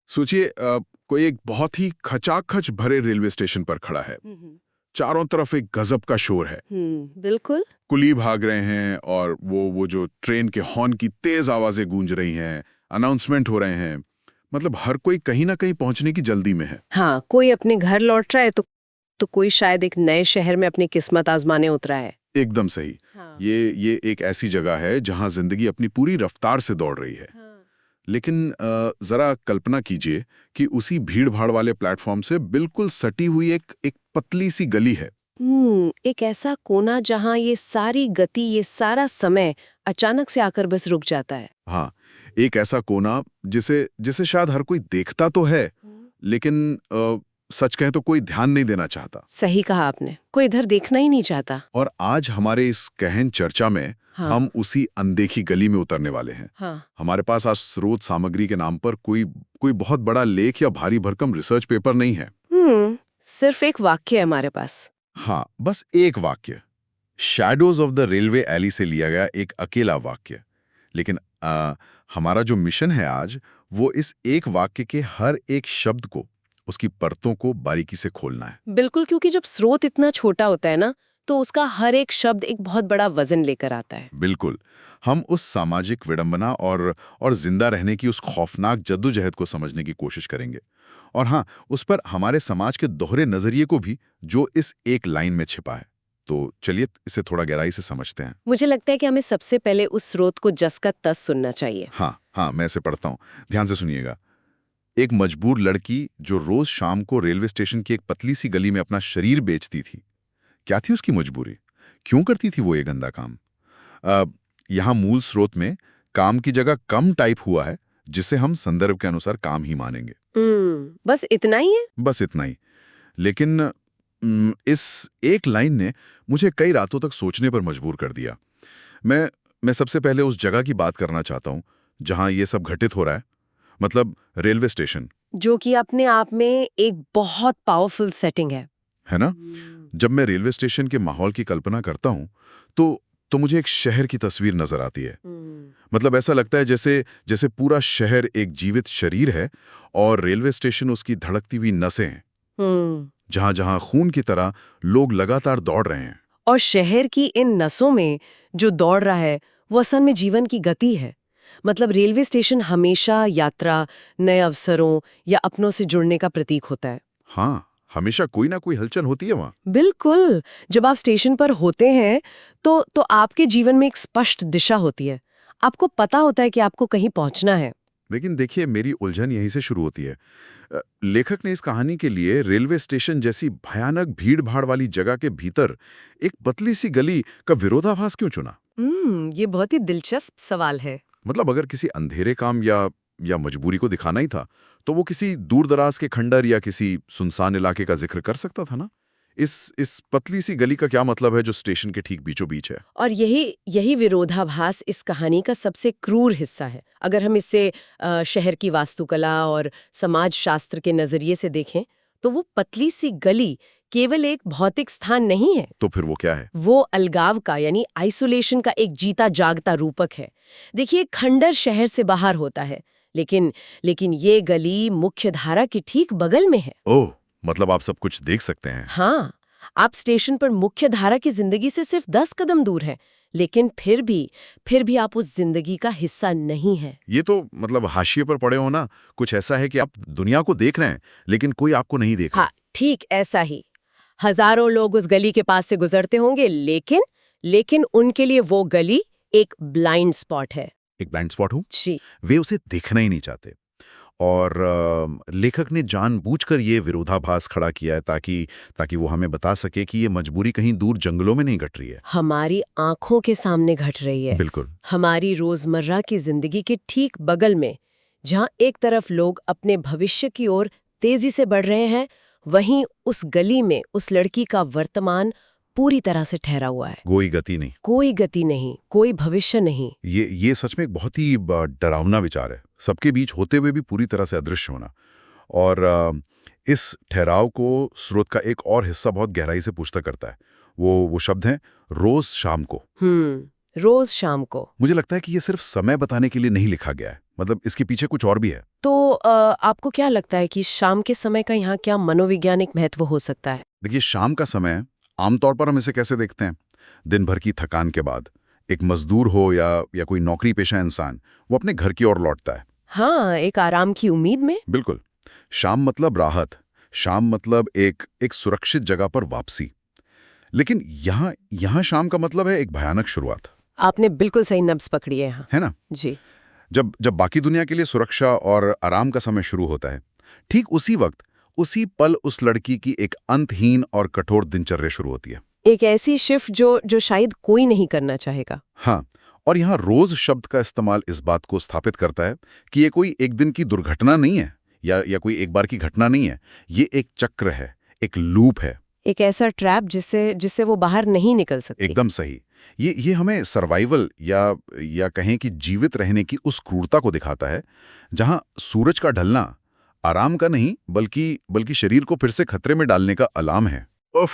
सोचिए कोई एक बहुत ही खचाखच भरे रेलवे स्टेशन पर खड़ा है। चारों तरफ एक गजब का शोर है। बिल्कुल। कुली भाग रहे हैं और वो जो ट्रेन के हॉर्न की तेज आवाजें गूंज रही हैं, अनाउंसमेंट हो रहे हैं। मतलब हर कोई कहीं ना कहीं पहुंचने की जल्दी में है। हाँ, कोई अपने घर लौट रहा है तो कोई शायद एक नए शहर में अपनी किस्मत आजमाने उतरा है। एकदम सही। हाँ। ये एक ऐसी जगह है जहां जिंदगी अपनी पूरी रफ्तार से दौड़ रही है। हाँ। लेकिन जरा कल्पना कीजिए कि उसी भीड़ भाड़ वाले प्लेटफॉर्म से बिल्कुल सटी हुई एक पतली सी गली है। एक ऐसा कोना जहाँ ये सारी गति, ये सारा समय अचानक से आकर बस रुक जाता है। हाँ, एक ऐसा कोना जिसे जिसे शायद हर कोई देखता तो है, लेकिन सच कहें तो कोई ध्यान नहीं देना चाहता। सही कहा आपने, कोई इधर देखना ही नहीं चाहता। और आज हमारे इस गहन चर्चा में हाँ। हम उसी अनदेखी गली में उतरने वाले हैं। हाँ। हमारे पास आज स्रोत सामग्री के नाम पर कोई बहुत बड़ा लेख या भारी भरकम रिसर्च पेपर नहीं है। सिर्फ एक वाक्य है हमारे पास। हाँ, बस एक वाक्य, shadows of the railway alley से लिया गया एक अकेला वाक्य। लेकिन हमारा जो मिशन है आज, वो इस एक वाक्य के हर एक शब्द को, उसकी परतों को बारीकी से खोलना है। बिल्कुल, क्योंकि जब स्रोत इतना छोटा होता है ना, तो उसका हर एक शब्द एक बहुत बड़ा वजन लेकर आता है। बिल्कुल, हम उस सामाजिक विडंबना और जिंदा रहने की उस खौफनाक जद्दोजहद को समझने की कोशिश करेंगे। और हाँ, उस पर हमारे समाज के दोहरे नजरिए को भी, जो इस एक लाइन में छिपा है। तो चलिए इसे थोड़ा गहराई से समझते हैं। मुझे लगता है कि हमें सबसे पहले उस स्रोत को जस का तस सुनना चाहिए। हाँ, मैं इसे पढ़ता हूँ, ध्यान से सुनिएगा। एक मजबूर लड़की जो रोज शाम को रेलवे स्टेशन की एक पतली सी गली में अपना शरीर बेचती थी। क्या थी उसकी मजबूरी? क्यों करती थी वो ये गंदा काम? यहाँ मूल स्रोत में काम की जगह कम टाइप हुआ है, जिसे हम संदर्भ के अनुसार काम ही मानेंगे। बस इतना ही है? बस इतना ही। लेकिन इस एक लाइन ने मुझे कई रातों तक सोचने पर मजबूर कर दिया। मैं सबसे पहले उस जगह की बात करना चाहता हूँ जहाँ ये सब घटित हो रहा है, मतलब रेलवे स्टेशन। जो कि अपने आप में एक बहुत पावरफुल सेटिंग है ना? जब मैं रेलवे स्टेशन के माहौल की कल्पना करता हूँ, तो मुझे एक शहर की तस्वीर नजर आती है। मतलब ऐसा लगता है जैसे पूरा शहर एक जीवित शरीर है और रेलवे स्टेशन उसकी धड़कती हुई नसें हैं, जहां जहां खून की तरह लोग लगातार दौड़ रहे हैं। और शहर की इन नसों में जो दौड़ रहा है, वो असल में जीवन की गति है। मतलब रेलवे स्टेशन हमेशा यात्रा, नए अवसरों या अपनों से जुड़ने का प्रतीक होता है। हाँ, हमेशा कोई ना कोई हलचल होती है वहां। बिल्कुल। जब आप स्टेशन पर होते हैं तो आपके जीवन में एक स्पष्ट दिशा होती है। आपको पता होता है कि आपको कहीं पहुंचना है। लेकिन देखिए, मेरी उलझन यहीं से शुरू होती है। लेखक ने इस कहानी के लिए रेलवे स्टेशन जैसी भयानक भीड़-भाड़ वाली जगह के भीतर एक पतली सी गली का विरोधाभास क्यों चुना? ये बहुत ही दिलचस्प सवाल है। मतलब अगर किसी अंधेरे काम या मजबूरी को दिखाना ही था, तो वो किसी दूर-दराज के खंडर या किसी सुनसान इलाके का जिक्र कर सकता था ना? इस पतली सी गली का क्या मतलब है जो स्टेशन के ठीक बीचों बीच है? और यही विरोधाभास इस कहानी का सबसे क्रूर हिस्सा है। अगर हम इसे शहर की वास्तुकला और समाज शास्त्र के नजरिए से देखें, तो वो पतली सी गली केवल एक भौतिक स्थान नहीं है। तो फिर वो क्या है? वो अलगाव का यानी आइसोलेशन का एक जीता जागता रूपक है। देखिए, खंडर शहर से बाहर होता है, लेकिन ये गली मुख्य धारा के ठीक बगल में है। ओह! मतलब आप सब कुछ देख सकते हैं। हाँ, आप स्टेशन पर मुख्य धारा की जिंदगी से सिर्फ 10 कदम दूर हैं, लेकिन फिर भी आप उस जिंदगी का हिस्सा नहीं हैं। ये तो मतलब हाशिए पर पड़े हो ना, कुछ ऐसा है कि आप दुनिया को देख रहे हैं, लेकिन कोई आपको नहीं देख रहा। हाँ, ठीक ऐसा ही। हजारों लोग उस गली के पास से गुजरते होंगे, लेकिन उनके लिए वो गली एक ब्लाइंड स्पॉट है। एक ब्लाइंड स्पॉट हूँ? जी। वे उसे देखना ही नहीं चाहते। और लेखक ने जानबूझकर ये विरोधाभास खड़ा किया है ताकि वो हमें बता सके कि ये मजबूरी कहीं दूर जंगलों में नहीं घट रही है। हमारी आंखों के सामने घट रही है। बिल्कुल। हमारी रोजमर्रा की जिंदगी के ठीक बगल में, जहां एक तरफ लोग अपने भविष्य की ओर तेजी से बढ़ रहे हैं, वहीं उस गली में उस लड़की का वर्तमान पूरी तरह से ठहरा हुआ है। कोई गति नहीं। कोई गति नहीं, कोई भविष्य नहीं। ये सच में एक बहुत ही डरावना विचार है, सबके बीच होते हुए भी पूरी तरह से अदृश्य होना। और इस ठहराव को स्रोत का एक और हिस्सा बहुत गहराई से पूछता करता है। वो शब्द हैं रोज शाम को। रोज शाम को। मुझे लगता है कि ये सिर्फ समय बताने के लिए नहीं लिखा गया है, मतलब इसके पीछे कुछ और भी है। तो आपको क्या लगता है कि शाम के समय का यहाँ क्या मनोवैज्ञानिक महत्व हो सकता है? देखिए, शाम का समय आमतौर पर हम इसे कैसे देखते हैं? दिन भर की थकान के बाद एक मजदूर हो या कोई नौकरी पेशा इंसान, वो अपने घर की ओर लौटता है। हाँ, एक आराम की उम्मीद में। बिल्कुल। शाम मतलब राहत, शाम मतलब एक सुरक्षित जगह पर वापसी। लेकिन यहाँ यहाँ शाम का मतलब है एक भयानक शुरुआत, आपने बिल्कुल सही नब्ज पकड़ी है यहाँ। है ना? जी। जब जब बाकी दुनिया के लिए सुरक्षा और आराम का समय शुरू होता है, ठीक उसी वक्त, उसी पल उस लड़की की एक अंतहीन और कठोर दिनचर्या शुरू होती है। एक ऐसी शिफ्ट जो शायद कोई नहीं करना चाहेगा। हाँ, और यहाँ रोज शब्द का इस्तेमाल इस बात को स्थापित करता है कि ये कोई एक दिन की दुर्घटना नहीं है या कोई एक बार की घटना नहीं है। ये एक चक्र है, एक लूप है। एक ऐसा ट्रैप जिससे वो बाहर नहीं निकल सकती। एकदम सही। ये हमें सर्वाइवल या कहें कि जीवित रहने की उस क्रूरता को दिखाता है, जहां सूरज का ढलना आराम का नहीं बल्कि शरीर को फिर से खतरे में डालने का अलार्म है। उफ,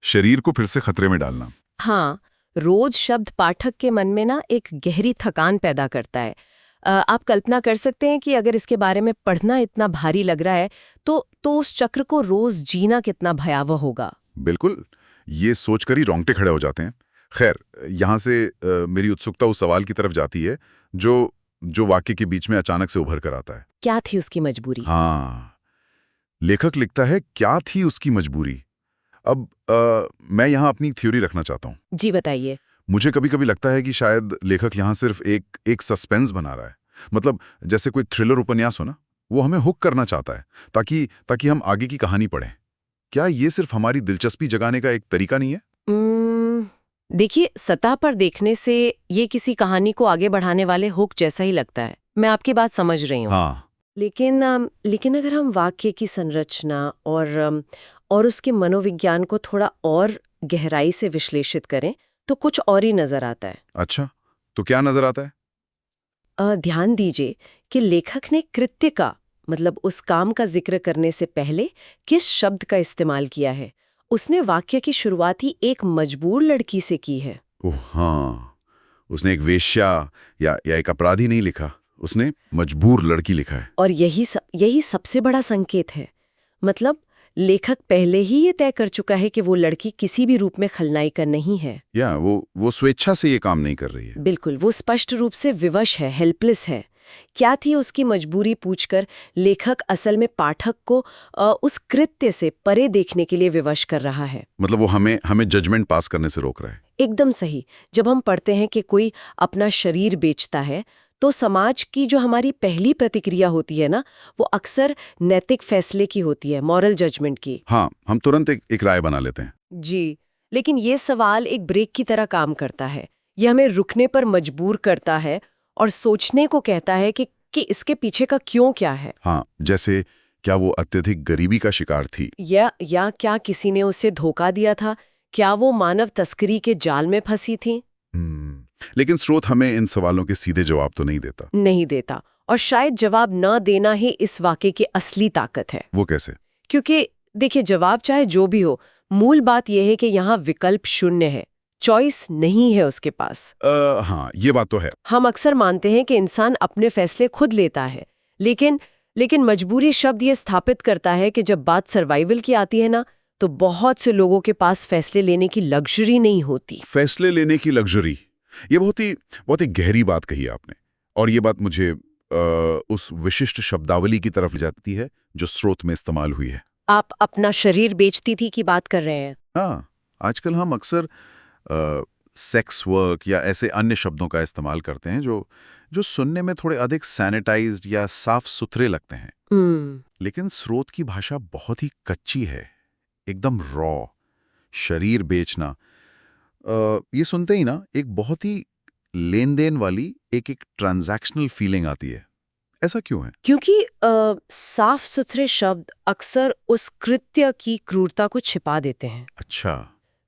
शरीर को फिर से खतरे में डालना। हाँ, रोज शब्द पाठक के मन में ना एक गहरी थकान पैदा करता है। आप कल्पना कर सकते हैं कि अगर इसके बारे में पढ़ना इतना भारी लग रहा है तो उस चक्र को रोज जीना कितना भयावह होगा। बिल्कुल, ये सोचकर ही रोंगटे खड़े हो जाते हैं। खैर, यहाँ से मेरी उत्सुकता उस सवाल की तरफ जाती है जो वाक्य के बीच में अचानक से उभर कर आता है। क्या थी उसकी मजबूरी? हाँ, लेखक लिखता है, क्या थी उसकी मजबूरी। अब मैं यहाँ अपनी थ्योरी रखना चाहता हूँ। जी बताइए। मुझे कभी-कभी लगता है कि शायद लेखक यहाँ सिर्फ एक सस्पेंस बना रहा है। मतलब जैसे कोई थ्रिलर उपन्यास हो ना, वो हमें हुक करना चाहता है ताकि हम आगे की कहानी पढ़ें। क्या ये सिर्फ हमारी दिलचस्पी जगाने का एक तरीका नहीं है? देखिए, सतह पर देखने से ये किसी कहानी को आगे बढ़ाने वाले हुक जैसा ही लगता है। मैं आपकी बात समझ रही हूँ। हाँ, लेकिन अगर हम वाक्य की संरचना और उसके मनोविज्ञान को थोड़ा और गहराई से विश्लेषित करें तो कुछ और ही नजर आता है। अच्छा, तो क्या नजर आता है? ध्यान दीजिए कि लेखक ने कृत्य का मतलब उस काम का जिक्र करने से पहले किस शब्द का इस्तेमाल किया है। उसने वाक्य की शुरुआत ही एक मजबूर लड़की से की है। ओह हाँ, उसने एक वेश्या या एक अपराधी नहीं लिखा, उसने मजबूर लड़की लिखा है। और यही सबसे बड़ा संकेत है। मतलब लेखक पहले ही ये तय कर चुका है कि वो लड़की किसी भी रूप में खलनायिका नहीं है। या वो स्वेच्छा से ये काम नहीं कर रही है। बिल्कुल, वो स्पष्ट रूप से विवश है, हेल्पलेस है। क्या थी उसकी मजबूरी पूछकर लेखक असल में पाठक को उस कृत्य से परे देखने के लिए विवश कर रहा है। मतलब वो हमें जजमेंट पास करने से रोक रहा है। एकदम सही। जब हम पढ़ते हैं कि कोई अपना शरीर बेचता है तो समाज की जो हमारी पहली प्रतिक्रिया होती है ना, वो अक्सर नैतिक फैसले की होती है, मॉरल जजमेंट की। हाँ, हम तुरंत एक राय बना लेते हैं। जी, लेकिन ये सवाल एक ब्रेक की तरह काम करता है। ये हमें रुकने पर मजबूर करता है और सोचने को कहता है कि इसके पीछे का क्यों क्या है। हाँ, जैसे क्या वो अत्यधिक गरीबी का शिकार थी? या क्या किसी ने उसे धोखा दिया था? क्या वो मानव तस्करी के जाल में फंसी थी? लेकिन स्रोत हमें इन सवालों के सीधे जवाब तो नहीं देता। नहीं देता, और शायद जवाब न देना ही इस वाक्य की असली ताकत है। वो कैसे? क्योंकि देखिए, जवाब चाहे जो भी हो, मूल बात यह है कि यहाँ विकल्प शून्य है, चॉइस नहीं है उसके पास। हाँ, ये बात तो है। हम अक्सर मानते हैं कि इंसान अपने फैसले खुद लेता है, लेकिन मजबूरी शब्द ये स्थापित करता है कि जब बात सर्वाइवल की आती है ना, तो बहुत से लोगों के पास फैसले लेने की लग्जरी नहीं होती। फैसले लेने की लग्जरी, ये बहुत ही गहरी बात कही आपने। और ये बात मुझे उस विशिष्ट शब्दावली की तरफ ले जाती है जो स्रोत में इस्तेमाल हुई है। आप अपना शरीर बेचती थी की बात कर रहे हैं? हाँ, आजकल हम अक्सर सेक्स वर्क या ऐसे अन्य शब्दों का इस्तेमाल करते हैं जो सुनने में थोड़े अधिक सैनिटाइज्ड या साफ सुथरे लगते हैं। लेकिन स्रोत की भाषा बहुत ही कच्ची है, एकदम रॉ। शरीर बेचना, ये सुनते ही ना एक बहुत ही लेन देन वाली एक ट्रांजैक्शनल फीलिंग आती है। ऐसा क्यों है? क्योंकि साफ सुथरे शब्द अक्सर उस कृत्य की क्रूरता को छिपा देते हैं। अच्छा।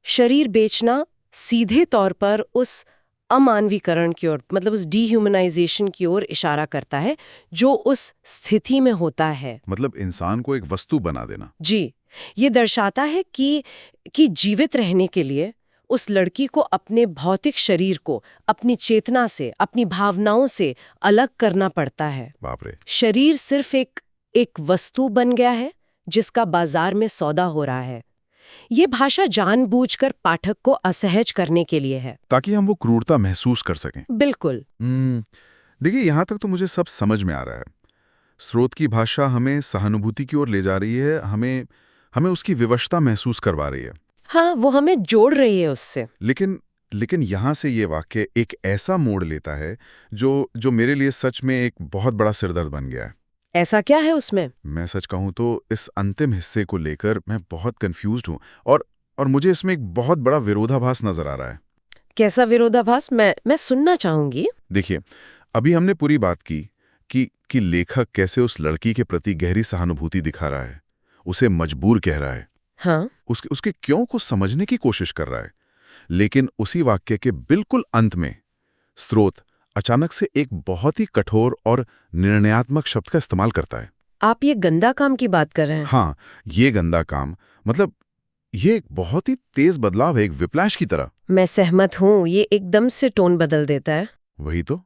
शरीर बेचना सीधे तौर पर उस अमानवीकरण की ओर, मतलब उस डीह्यूमनाइजेशन की ओर इशारा करता है जो उस स्थिति में होता है। मतलब इंसान को एक वस्तु बना देना। जी, ये दर्शाता है कि जीवित रहने के लिए उस लड़की को अपने भौतिक शरीर को अपनी चेतना से, अपनी भावनाओं से अलग करना पड़ता है। बाप रे। शरीर सिर्फ एक वस्तु बन गया है जिसका बाजार में सौदा हो रहा है। ये भाषा जानबूझकर पाठक को असहज करने के लिए है, ताकि हम वो क्रूरता महसूस कर सकें। बिल्कुल। देखिए, यहां तक तो मुझे सब समझ में आ रहा है। स्रोत की भाषा हमें सहानुभूति की ओर ले जा रही है, हमें उसकी विवशता महसूस करवा रही है। हाँ, वो हमें जोड़ रही है उससे। लेकिन यहां से ये वाक्य एक ऐसा मोड़ लेता है जो मेरे लिए सच में एक बहुत बड़ा सिरदर्द बन गया है। ऐसा क्या है उसमें? मैं सच कहूं तो इस अंतिम हिस्से को लेकर मैं बहुत कंफ्यूज्ड हूं और मुझे इसमें एक बहुत बड़ा विरोधाभास नजर आ रहा है। कैसा विरोधाभास? मैं सुनना चाहूंगी। देखिए, अभी हमने पूरी बात की कि लेखक कैसे उस लड़की के प्रति गहरी सहानुभूति दिखा रहा है, उसे मजबूर कह रहा है, हाँ, उसके क्यों को समझने की कोशिश कर रहा है। लेकिन उसी वाक्य के बिल्कुल अंत में स्रोत अचानक से एक बहुत ही कठोर और निर्णयात्मक शब्द का इस्तेमाल करता है। आप ये गंदा काम की बात कर रहे हैं? हाँ, ये गंदा काम, मतलब ये एक बहुत ही तेज बदलाव है, एक विप्लैश की तरह। मैं सहमत हूँ, ये एकदम से टोन बदल देता है। वही तो,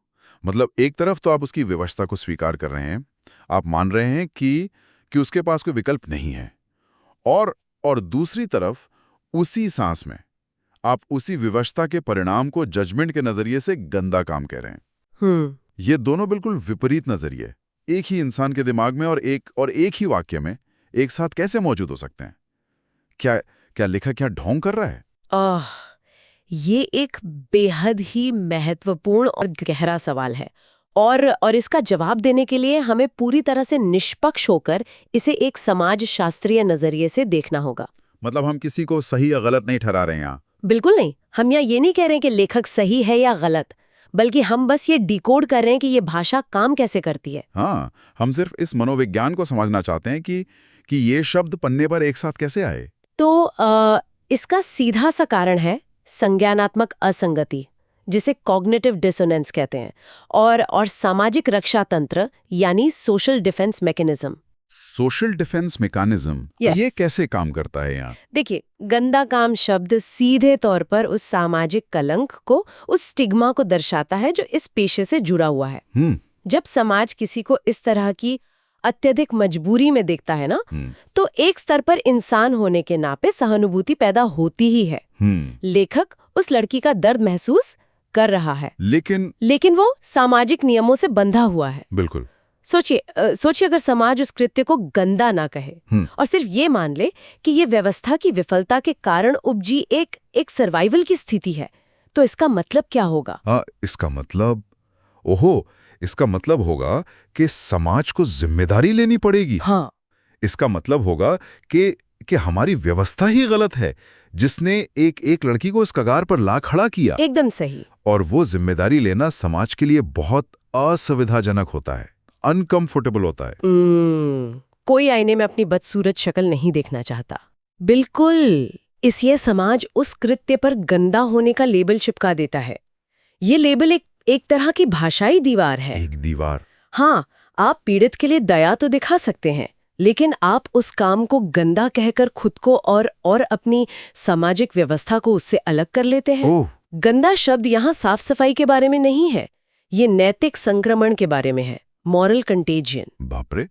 मतलब एक तरफ तो आप उसकी व्यवस्था को स्वीकार कर रहे हैं, आप मान रहे हैं कि उसके पास कोई विकल्प नहीं है, और दूसरी तरफ उसी सांस में आप उसी विवशता के परिणाम को जजमेंट के नजरिए से गंदा काम कह रहे हैं। ये दोनों बिल्कुल विपरीत नजरिए एक ही इंसान के दिमाग में और एक ही वाक्य में एक साथ कैसे मौजूद हो सकते हैं? क्या लेखक यहाँ ढोंग कर रहा है? ये एक बेहद ही महत्वपूर्ण और गहरा सवाल है, और इसका जवाब देने के लिए हमें पूरी तरह से निष्पक्ष होकर इसे एक समाज शास्त्रीय नजरिए से देखना होगा। मतलब हम किसी को सही या गलत नहीं ठहरा रहे हैं यहाँ। बिल्कुल नहीं। हम यहाँ ये नहीं कह रहे हैं कि लेखक सही है या गलत, बल्कि हम बस ये डिकोड कर रहे हैं कि ये भाषा काम कैसे करती है। हाँ, हम सिर्फ इस मनोविज्ञान को समझना चाहते हैं कि ये शब्द पन्ने पर एक साथ कैसे आए। तो इसका सीधा सा कारण है संज्ञानात्मक असंगति, जिसे कॉग्निटिव डिसोनेंस कहते हैं, और सामाजिक रक्षा तंत्र यानी social defence mechanism. Social defence mechanism, Yes. ये कैसे काम करता है यहाँ? देखिए, गंदा काम शब्द सीधे तौर पर उस सामाजिक कलंक को, उस स्टिग्मा को दर्शाता है जो इस पेशे से जुड़ा हुआ है। जब समाज किसी को इस तरह की अत्यधिक मजबूरी में देखता है ना, तो एक स्तर पर इंसान होने के नाते सहानुभूति पैदा होती ही है। लेखक उस लड़की का दर्द महसूस कर रहा है, लेकिन वो सामाजिक नियमों से बंधा हुआ है। बिल्कुल। सोचिए अगर समाज उस कृत्य को गंदा ना कहे और सिर्फ ये मान ले कि ये व्यवस्था की विफलता के कारण उपजी एक सर्वाइवल की स्थिति है, तो इसका मतलब क्या होगा? इसका मतलब होगा कि समाज को जिम्मेदारी लेनी पड़ेगी। हाँ, इसका मतलब होगा कि हमारी व्यवस्था ही गलत है, जिसने एक लड़की को इस कगार पर ला खड़ा किया। एकदम सही। और वो जिम्मेदारी लेना समाज के लिए बहुत असुविधाजनक होता है, अनकंफर्टेबल होता है। कोई आईने में अपनी बदसूरत शक्ल नहीं देखना चाहता। बिल्कुल, इसलिए समाज उस कृत्य पर गंदा होने का लेबल चिपका देता है। ये लेबल एक तरह की भाषाई दीवार है। एक दीवार। हाँ, आप पीड़ित के लिए दया तो दिखा सकते हैं, लेकिन आप उस काम को गंदा कहकर खुद को और अपनी सामाजिक व्यवस्था को उससे अलग कर लेते हैं। गंदा शब्द यहाँ साफ सफाई के बारे में नहीं है, ये नैतिक संक्रमण के बारे में है, मॉरल कंटेजियन। बाप रे,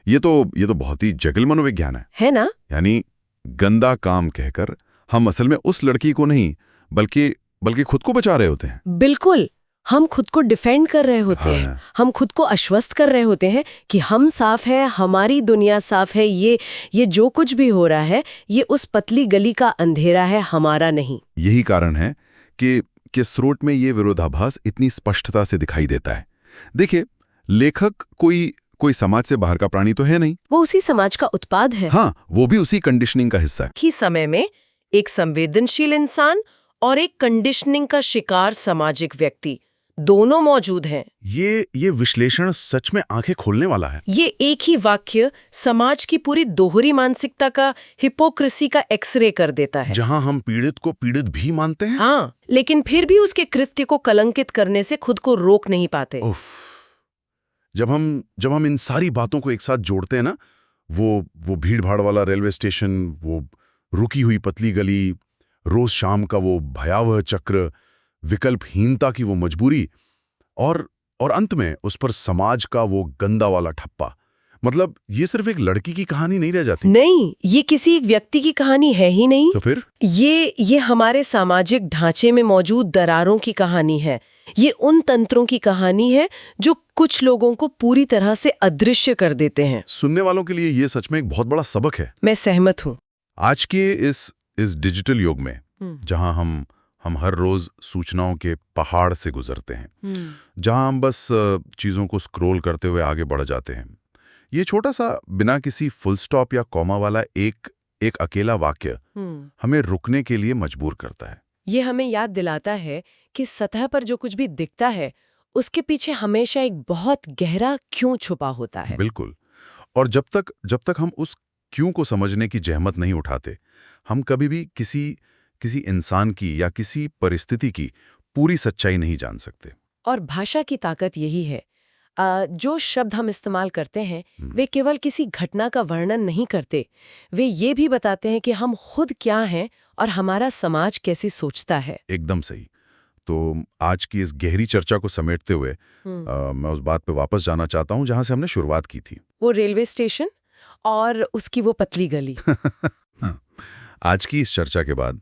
ये तो बहुत ही जटिल मनोविज्ञान है ना? यानी गंदा काम कहकर हम असल में उस लड़की को नहीं बल्कि खुद को बचा रहे होते हैं। बिल्कुल, हम खुद को डिफेंड कर रहे होते हैं। हम खुद को आश्वस्त कर रहे होते हैं कि हम साफ है, हमारी दुनिया साफ है, ये जो कुछ भी हो रहा है ये उस पतली गली का अंधेरा है, हमारा नहीं। यही कारण है कि स्रोत में ये विरोधाभास इतनी स्पष्टता से दिखाई देता है। देखिए, लेखक कोई समाज से बाहर का प्राणी तो है नहीं, वो उसी समाज का उत्पाद है। हाँ, वो भी उसी कंडीशनिंग का हिस्सा है। ही समय में एक संवेदनशील इंसान और एक कंडीशनिंग का शिकार सामाजिक व्यक्ति दोनों मौजूद हैं। ये विश्लेषण सच में आंखें खोलने वाला है। ये एक ही वाक्य समाज की पूरी दोहरी मानसिकता का, हिपोक्रेसी का एक्सरे कर देता है। जहां हम पीड़ित को पीड़ित भी मानते हैं, हाँ, लेकिन फिर भी उसके कृत्य को कलंकित करने से खुद को रोक नहीं पाते। जब हम इन सारी बातों को एक साथ जोड़ते हैं ना, वो भीड़ भाड़ वाला रेलवे स्टेशन, वो रुकी हुई पतली गली, रोज शाम का वो भयावह चक्र, विकल्पहीनता की वो मजबूरी, और अंत में उस पर समाज का वो गंदा वाला ठप्पा। मतलब ये सिर्फ एक लड़की की कहानी नहीं रह जाती। नहीं, ये किसी एक व्यक्ति की कहानी है ही नहीं। तो फिर ये हमारे सामाजिक ढांचे में मौजूद दरारों की कहानी है। ये उन तंत्रों की कहानी है जो कुछ लोगों को पूरी तरह से अदृश्य कर देते हैं। सुनने वालों के लिए ये सच में एक बहुत बड़ा सबक है। मैं सहमत हूँ। आज के इस डिजिटल युग में, जहां हम हर रोज सूचनाओं के पहाड़ से गुजरते हैं, जहां हम बस चीजों को स्क्रॉल करते हुए आगे बढ़ जाते हैं, ये छोटा सा बिना किसी फुल स्टॉप या कॉमा वाला एक अकेला वाक्य हमें रुकने के लिए मजबूर करता है। ये हमें याद दिलाता है कि सतह पर जो कुछ भी दिखता है उसके पीछे हमेशा एक बहुत गहरा क्यों छुपा होता है। बिल्कुल। और जब तक हम उस क्यों को समझने की जहमत नहीं उठाते, हम कभी भी किसी इंसान की या किसी परिस्थिति की पूरी सच्चाई नहीं जान सकते। और भाषा की ताकत यही है। जो शब्द हम इस्तेमाल करते हैं वे केवल किसी घटना का वर्णन नहीं करते, वे ये भी बताते हैं कि हम खुद क्या हैं और हमारा समाज कैसी सोचता है। एकदम सही। तो आज की इस गहरी चर्चा को समेटते हुए मैं उस बात पे वापस जाना चाहता हूं जहां से हमने शुरुआत की थी। वो रेलवे स्टेशन और उसकी वो पतली गली। हाँ, आज की इस चर्चा के बाद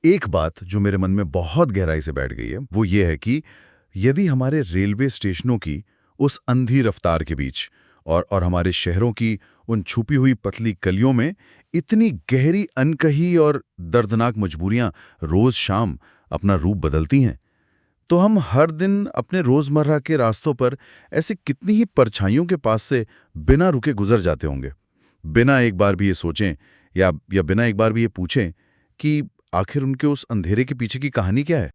एक बात जो मेरे मन में बहुत गहराई से बैठ गई है वो ये है कि यदि हमारे रेलवे स्टेशनों की उस अंधी रफ्तार के बीच और हमारे शहरों की उन छुपी हुई पतली गलियों में इतनी गहरी अनकही और दर्दनाक मजबूरियां रोज शाम अपना रूप बदलती हैं, तो हम हर दिन अपने रोजमर्रा के रास्तों पर ऐसे कितनी ही परछाइयों के पास से बिना रुके गुजर जाते होंगे, बिना एक बार भी ये सोचें या बिना एक बार भी ये पूछें कि आखिर उनके उस अंधेरे के पीछे की कहानी क्या है।